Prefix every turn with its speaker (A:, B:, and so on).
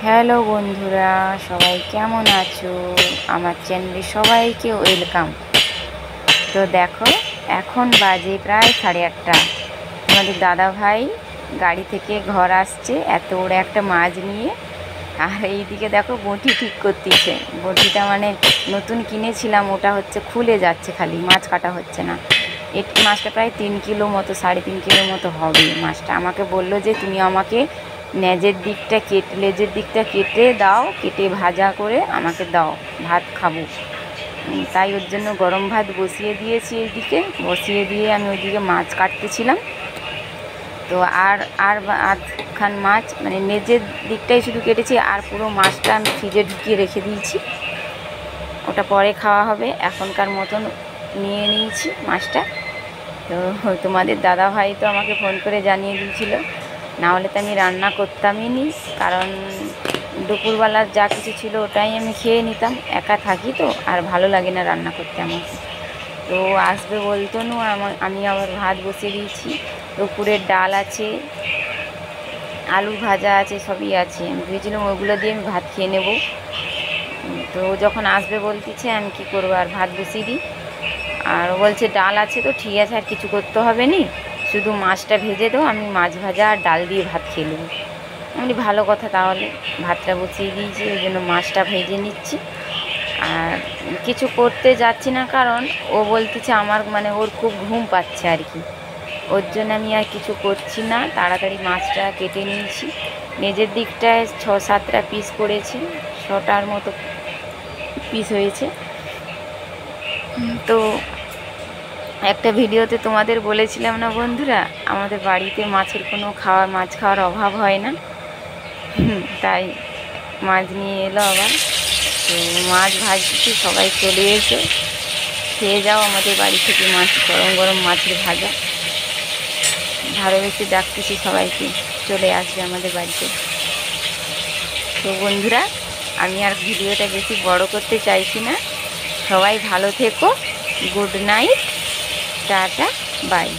A: Hello বন্ধুরা, সবাই কেমন আছো? আমার চ্যানেলে সবাইকে ওয়েলকাম। তো দেখো, এখন বাজে প্রায় 8:30। তোমাদের দাদা ভাই গাড়ি থেকে ঘর আসছে এত বড় একটা মাছ নিয়ে। আর এইদিকে দেখো বঁটি ঠিক করতেছে। বঁটিটা মানে নতুন কিনেছিলাম, ওটা হচ্ছে খুলে যাচ্ছে, খালি মাছ কাটা হচ্ছে না। এই মাছটা প্রায় 3 কিলো মতো, 3.5 কিলো মতো হবে মাছটা। আমাকে বললো যে তুমি আমাকে লেজের দিকটা কেটে দাও, কেটে ভাজা করে আমাকে দাও, ভাত খাবো। তাই ওর জন্য গরম ভাত বসিয়ে দিয়েছি। এইদিকে বসিয়ে দিয়ে আমি ওইদিকে মাছ কাটতেছিলাম। তো আর আর আধখান মাছ মানে লেজের দিকটাই শুধু কেটেছি, আর পুরো মাছটা আমি ফ্রিজে ঢুকিয়ে রেখে দিয়েছি। ওটা পরে খাওয়া হবে। এখনকার মতন নিয়ে নিয়েছি মাছটা। তো তোমাদের দাদা ভাই তো আমাকে ফোন করে জানিয়ে দিয়েছিল, না হলে তো আমি রান্না করতামই নি। কারণ দুপুরবেলার যা কিছু ছিল ওটাই আমি খেয়ে নিতাম। একা থাকি তো, আর ভালো লাগে না রান্না করতে আমাকে। তো আসবে বলতো না, আমি আবার ভাত বসিয়ে দিয়েছি। দুপুরের ডাল আছে, আলু ভাজা আছে, সবই আছে। আমি ভেবেছিলাম ওগুলো দিয়ে আমি ভাত খেয়ে নেব। তো যখন আসবে বলতেছে, আমি কি করবো, আর ভাত বসিয়ে দিই। আর বলছে ডাল আছে, তো ঠিক আছে, আর কিছু করতে হবে নি, শুধু মাছটা ভেজে দাও, আমি মাছ ভাজা আর ডাল দিয়ে ভাত খেয়ে নেবো। এমনি ভালো কথা, তাহলে ভাতটা বসিয়ে দিয়েছি, ওই জন্য মাছটা ভেজে নিচ্ছি। আর কিছু করতে যাচ্ছি না, কারণ ও বলতেছে আমার মানে ওর খুব ঘুম পাচ্ছে আর কি। ওর জন্য আমি আর কিছু করছি না, তাড়াতাড়ি মাছটা কেটে নিয়েছি। নিজের দিকটায় 6-7টা পিস করেছি, 6টার মতো পিস হয়েছে। তো একটা ভিডিওতে তোমাদের বলেছিলাম না বন্ধুরা, আমাদের বাড়িতে মাছ খাওয়ার অভাব হয় না। তাই মাছ নিয়ে এলো আবার। তো মাছ ভাজছি, সবাই চলে এসো, খেয়ে যাও আমাদের বাড়ি থেকে মাছ, গরম গরম মাছের ভাজা। ভালোবেসে ডাকতেছি সবাইকে, চলে আসবে আমাদের বাড়িতে। তো বন্ধুরা, আমি আর ভিডিওটা বেশি বড় করতে চাইছি না। সবাই ভালো থেকো, গুড নাইট, টাটা, বাই।